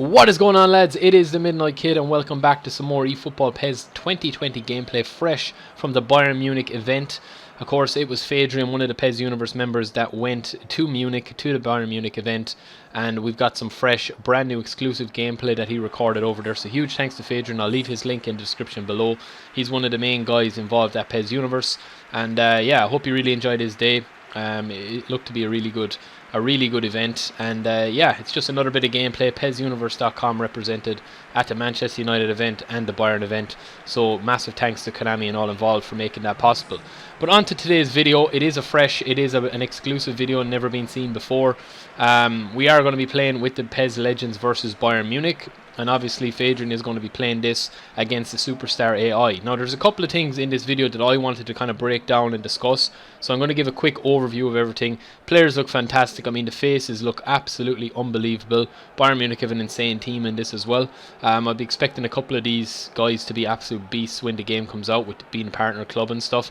What is going on, lads? It is the Midnight Kid, and welcome back to some more eFootball PES 2020 gameplay, fresh from the Bayern Munich event. Of course, it was Fadrian, one of the PES Universe members, that went to Munich, to the Bayern Munich event, and we've got some fresh, brand new exclusive gameplay that he recorded over there. So huge thanks to Fadrian. I'll leave his link in the description below. He's one of the main guys involved at PES Universe, and yeah, I hope you really enjoyed his day. It looked to be a really good event, and yeah, it's just another bit of gameplay. PESUniverse.com represented at the Manchester United event and the Bayern event, so massive thanks to Konami and all involved for making that possible. But on to today's video. It is an exclusive video, never been seen before. We are going to be playing with the PES Legends versus Bayern Munich, and obviously Fadrian is going to be playing this against the Superstar AI. Now, there's a couple of things in this video that I wanted to kind of break down and discuss, so I'm going to give a quick overview of everything. Players look fantastic. I mean, the faces look absolutely unbelievable. Bayern Munich have an insane team in this as well. I'd be expecting a couple of these guys to be absolute beasts when the game comes out, with being a partner club and stuff.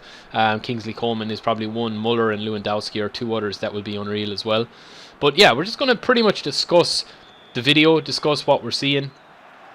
Kingsley Coman is probably one, Muller and Lewandowski are two others that will be unreal as well. But yeah, we're just going to pretty much discuss the video, discuss what we're seeing,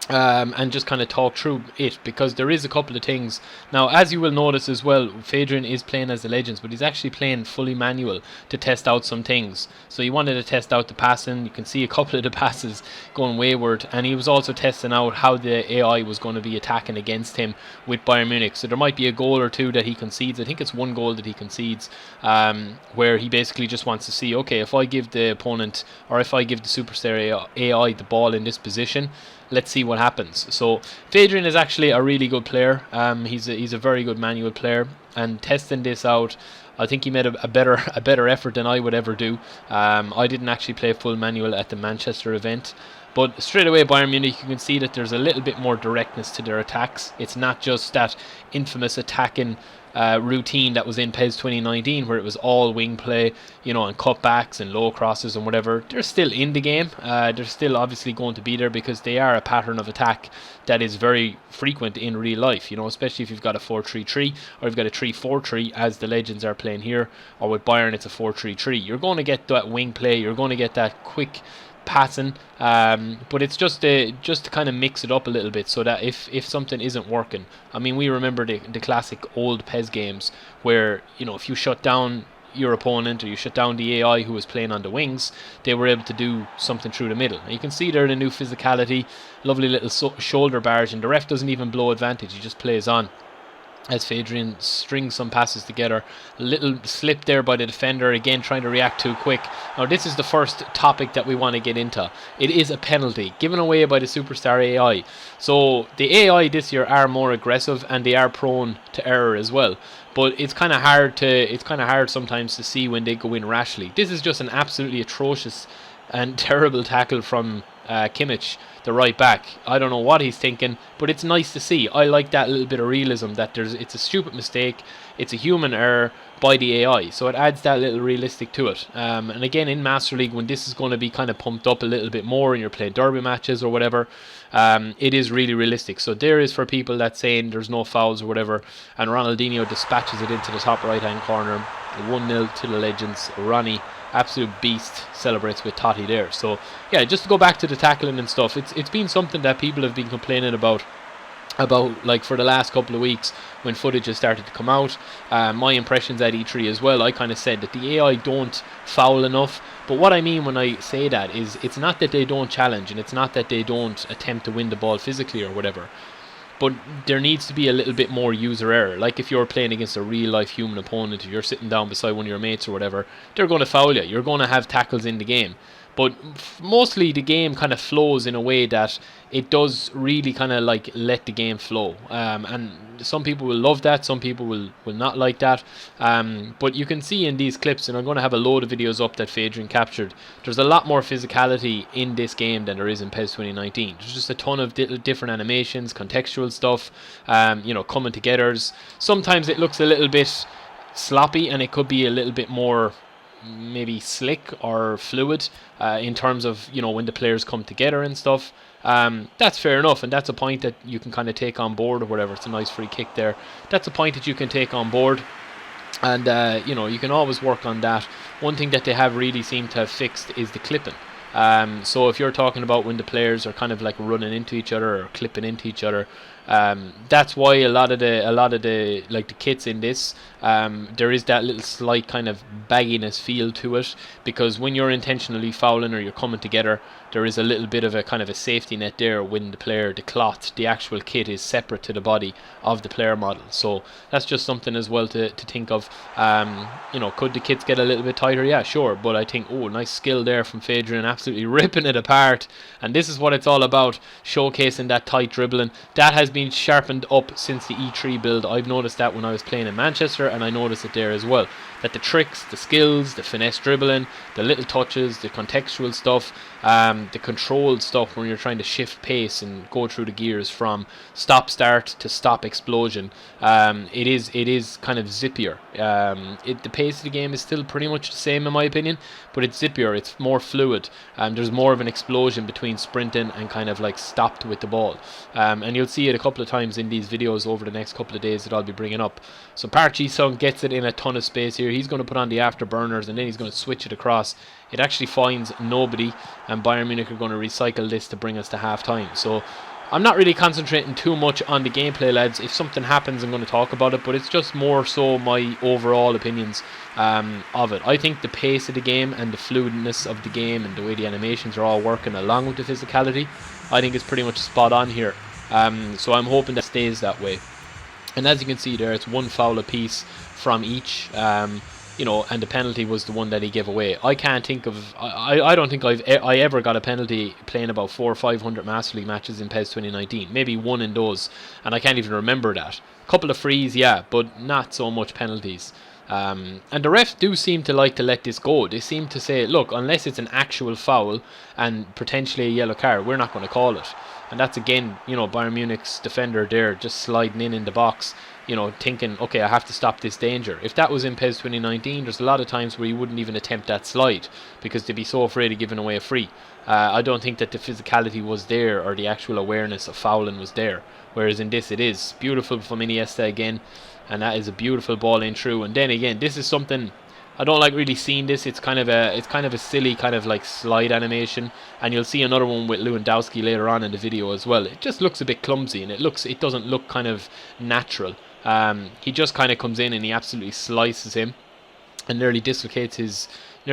and just kind of talk through it, because there is a couple of things. Now, as you will notice as well, Fadrian is playing as the Legends, but he's actually playing fully manual to test out some things. So he wanted to test out the passing. You can see a couple of the passes going wayward, and he was also testing out how the AI was going to be attacking against him with Bayern Munich. So there might be a goal or two that he concedes. I think it's one goal that he concedes, where he basically just wants to see, okay, if I give the opponent, or if I give the Superstar AI the ball in this position, let's see what happens. So Fadrian is actually a really good player. He's a very good manual player, and testing this out, I think he made a better effort than I would ever do. I didn't actually play full manual at the Manchester event, but straight away Bayern Munich, you can see that there's a little bit more directness to their attacks. It's not just that infamous attacking routine that was in PES 2019, where it was all wing play, you know, and cutbacks and low crosses and whatever. They're still in the game. They're still obviously going to be there, because they are a pattern of attack that is very frequent in real life, you know, especially if you've got a 4-3-3 or you've got a 3-4-3, as the Legends are playing here, or with Bayern it's a 4-3-3. You're going to get that wing play, you're going to get that quick passing, but it's just to kind of mix it up a little bit, so that if something isn't working, I mean, we remember the classic old PES games where, you know, if you shut down your opponent, or you shut down the AI who was playing on the wings, they were able to do something through the middle. And you can see there the new physicality, lovely little shoulder barge, and the ref doesn't even blow advantage, he just plays on as Fadrian strings some passes together. A little slip there by the defender, again trying to react too quick. Now, this is the first topic that we want to get into. It is a penalty given away by the Superstar AI. So the AI this year are more aggressive, and they are prone to error as well. But it's kind of hard sometimes to see when they go in rashly. This is just an absolutely atrocious and terrible tackle from Kimmich, the right back. I don't know what he's thinking, but it's nice to see. I like that little bit of realism, that it's a stupid mistake, it's a human error by the AI, so it adds that little realistic to it. And again, in Master League, when this is going to be kind of pumped up a little bit more and you're playing derby matches or whatever, it is really realistic. So there is for people that's saying there's no fouls or whatever, and Ronaldinho dispatches it into the top right hand corner. 1-0 to the Legends. Ronnie, absolute beast, celebrates with Totti there. So yeah, just to go back to the tackling and stuff, it's been something that people have been complaining about like for the last couple of weeks when footage has started to come out. My impressions at E3 as well, I kind of said that the AI don't foul enough. But what I mean when I say that is, it's not that they don't challenge, and it's not that they don't attempt to win the ball physically or whatever, but there needs to be a little bit more user error. Like if you're playing against a real life human opponent, if you're sitting down beside one of your mates or whatever, they're going to foul you. You're going to have tackles in the game. But mostly the game kind of flows in a way that it does really kind of like let the game flow. And some people will love that, some people will not like that. But you can see in these clips, and I'm going to have a load of videos up that Fadrian captured, there's a lot more physicality in this game than there is in PES 2019. There's just a ton of different animations, contextual stuff, you know, coming togethers. Sometimes it looks a little bit sloppy, and it could be a little bit more maybe slick or fluid in terms of, you know, when the players come together and stuff. That's fair enough, and that's a point that you can kind of take on board or whatever. It's a nice free kick there. That's a point that you can take on board. And you know, you can always work on that. One thing that they have really seemed to have fixed is the clipping. So if you're talking about when the players are kind of like running into each other or clipping into each other, that's why a lot of the like the kits in this, there is that little slight kind of bagginess feel to it, because when you're intentionally fouling or you're coming together, there is a little bit of a kind of a safety net there when the cloth, the actual kit, is separate to the body of the player model. So that's just something as well to think of. Could the kits get a little bit tighter? Yeah, sure, but I think, nice skill there from Fadrian, absolutely ripping it apart. And this is what it's all about, showcasing that tight dribbling. That has been sharpened up since the E3 build. I've noticed that when I was playing in Manchester, and I noticed it there as well, that the tricks, the skills, the finesse dribbling, the little touches, the contextual stuff, the controlled stuff when you're trying to shift pace and go through the gears from stop start to stop explosion, it is kind of zippier. The pace of the game is still pretty much the same in my opinion, but it's zippier, it's more fluid. There's more of an explosion between sprinting and kind of like stopped with the ball, and you'll see it a couple of times in these videos over the next couple of days that I'll be bringing up. So Park Ji-sung gets it in a ton of space here. He's going to put on the afterburners and then he's going to switch it across. It actually finds nobody, and Bayern Munich are going to recycle this to bring us to half time. So I'm not really concentrating too much on the gameplay, lads. If something happens, I'm going to talk about it, but it's just more so my overall opinions of it. I think the pace of the game and the fluidness of the game and the way the animations are all working along with the physicality, I think it's pretty much spot on here. So I'm hoping that stays that way. And as you can see there, it's one foul apiece from each. And the penalty was the one that he gave away. I can't think of, I don't think I ever got a penalty playing about 400 or 500 Master League matches in PES 2019. Maybe one in those, and I can't even remember that. A couple of frees, yeah, but not so much penalties. And the refs do seem to like to let this go. They seem to say, look, unless it's an actual foul and potentially a yellow card, we're not going to call it. And that's again, Bayern Munich's defender there just sliding in the box, thinking, okay, I have to stop this danger. If that was in PES 2019, there's a lot of times where you wouldn't even attempt that slide because they'd be so afraid of giving away a free. I don't think that the physicality was there or the actual awareness of fouling was there. Whereas in this, it is beautiful from Iniesta again, and that is a beautiful ball in through. And then again, this is something I don't like really seeing this. It's kind of a silly kind of like slide animation, and you'll see another one with Lewandowski later on in the video as well. It just looks a bit clumsy, and it doesn't look kind of natural. He just kind of comes in and he absolutely slices him and nearly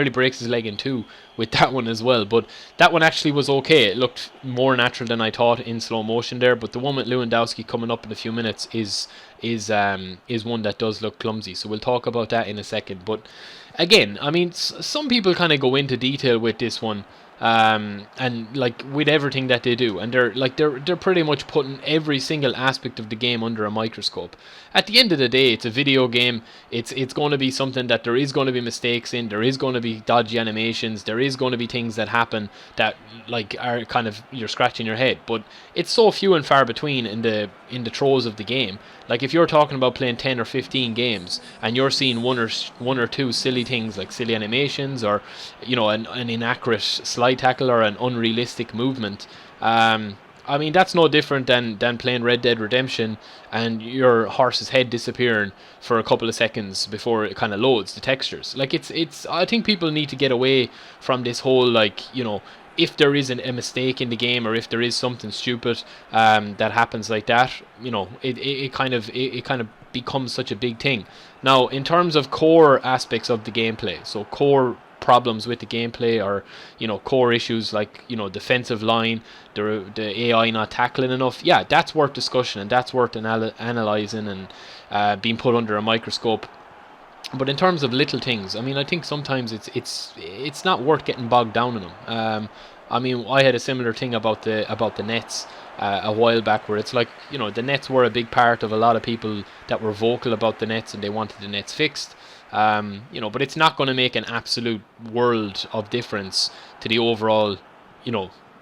breaks his leg in two with that one as well. But that one actually was okay. It looked more natural than I thought in slow motion there. But the one with Lewandowski coming up in a few minutes is one that does look clumsy. So we'll talk about that in a second. But again, I mean, some people kind of go into detail with this one. And like with everything that they do, and they're pretty much putting every single aspect of the game under a microscope. At the end of the day, it's a video game. It's going to be something that there is going to be mistakes in. There is going to be dodgy animations. There is going to be things that happen that like are kind of you're scratching your head. But it's so few and far between in the throes of the game. Like if you're talking about playing 10 or 15 games and you're seeing one or two silly things like silly animations or an inaccurate slide tackle or an unrealistic movement, I mean that's no different than playing Red Dead Redemption and your horse's head disappearing for a couple of seconds before it kind of loads the textures. Like it's I think people need to get away from this whole if there is a mistake in the game or if there is something stupid that happens like that, it kind of becomes such a big thing. Now, in terms of core aspects of the gameplay, so core problems with the gameplay or core issues like defensive line, the AI not tackling enough, yeah, that's worth discussion and that's worth analysing and being put under a microscope. But in terms of little things, I mean, I think sometimes it's not worth getting bogged down in them. I mean, I had a similar thing about the nets a while back, where it's like the nets were a big part of a lot of people that were vocal about the nets and they wanted the nets fixed. But it's not going to make an absolute world of difference to the overall,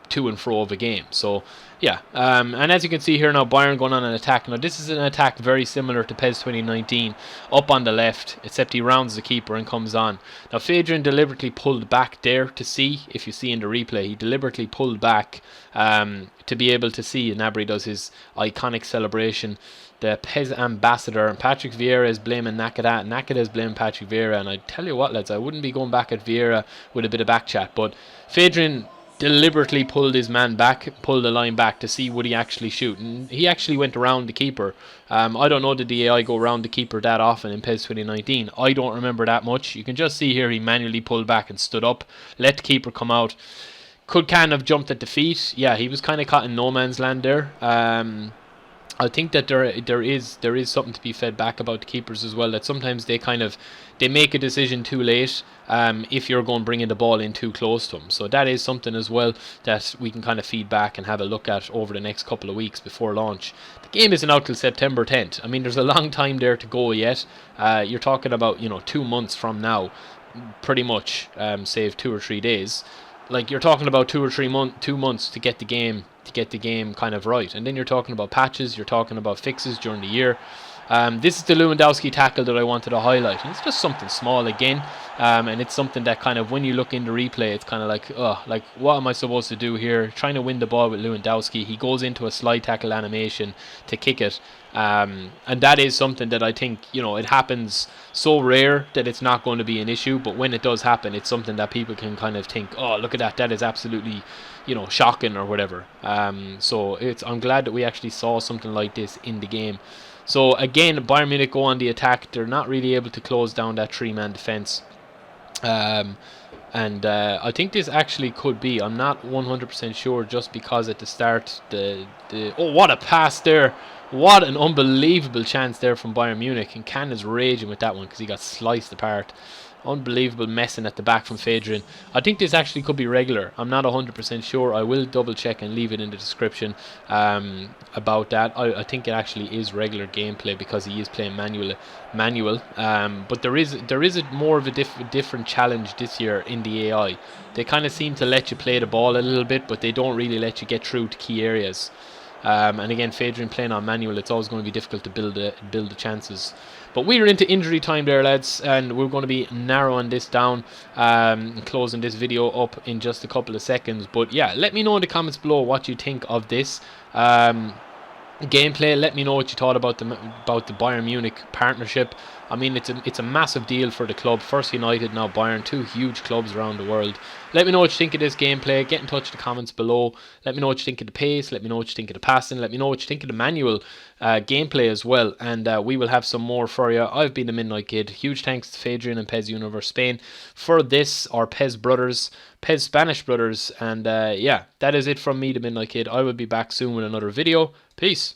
to and fro of a game. So yeah, and as you can see here now, Bayern going on an attack. Now this is an attack very similar to PES 2019, up on the left, except he rounds the keeper and comes on. Now Fadrian deliberately pulled back there to see, if you see in the replay, he deliberately pulled back to be able to see, and Gnabry does his iconic celebration. The PES ambassador, and Patrick Vieira is blaming Nakada. Nakada is blaming Patrick Vieira, and I tell you what, lads, I wouldn't be going back at Vieira with a bit of back chat, but Fadrian deliberately pulled his man back, pulled the line back to see would he actually shoot, and he actually went around the keeper. I don't know, did the AI go around the keeper that often in PES 2019? I don't remember that much. You can just see here he manually pulled back and stood up, let the keeper come out. Could kind of jumped at the feet. Yeah, he was kind of caught in no man's land there. I think that there is something to be fed back about the keepers as well. That sometimes they make a decision too late. If you're going bringing the ball in too close to them, so that is something as well that we can kind of feed back and have a look at over the next couple of weeks before launch. The game isn't out till September 10th. I mean, there's a long time there to go yet. You're talking about 2 months from now, pretty much, save 2 or 3 days. Like you're talking about 2 or 3 months to get the game kind of right, and then you're talking about patches, you're talking about fixes during the year. This is the Lewandowski tackle that I wanted to highlight, and it's just something small again, and it's something that kind of when you look in the replay, it's kind of like what am I supposed to do here? Trying to win the ball with Lewandowski, he goes into a slide tackle animation to kick it, and that is something that I think it happens so rare that it's not going to be an issue, but when it does happen, it's something that people can kind of think, oh, look at that is absolutely shocking or whatever. So I'm glad that we actually saw something like this in the game. So again, Bayern Munich go on the attack. They're not really able to close down that 3-man defense. And I think this actually could be, I'm not 100% sure, just because at the start, oh, what a pass there. What an unbelievable chance there from Bayern Munich. And Can is raging with that one because he got sliced apart. Unbelievable messing at the back from Fadrian. I think this actually could be regular. I'm not 100% sure. I will double check and leave it in the description about that. I think it actually is regular gameplay because he is playing manual. But there is a more of a different challenge this year in the AI. They kind of seem to let you play the ball a little bit, but they don't really let you get through to key areas. And again, Fadrian playing on manual, it's always going to be difficult to build the chances. But we're into injury time there, lads, and we're going to be narrowing this down, closing this video up in just a couple of seconds. But yeah, let me know in the comments below what you think of this gameplay. Let me know what you thought about the Bayern Munich partnership. I mean, it's a massive deal for the club. First United, now Bayern, 2 huge clubs around the world. Let me know what you think of this gameplay. Get in touch in the comments below. Let me know what you think of the pace. Let me know what you think of the passing. Let me know what you think of the manual gameplay as well. And we will have some more for you. I've been the Midnight Kid. Huge thanks to Fadrian and PES Universe Spain for this, our PES brothers, PES Spanish brothers. And yeah, that is it from me, the Midnight Kid. I will be back soon with another video. Peace.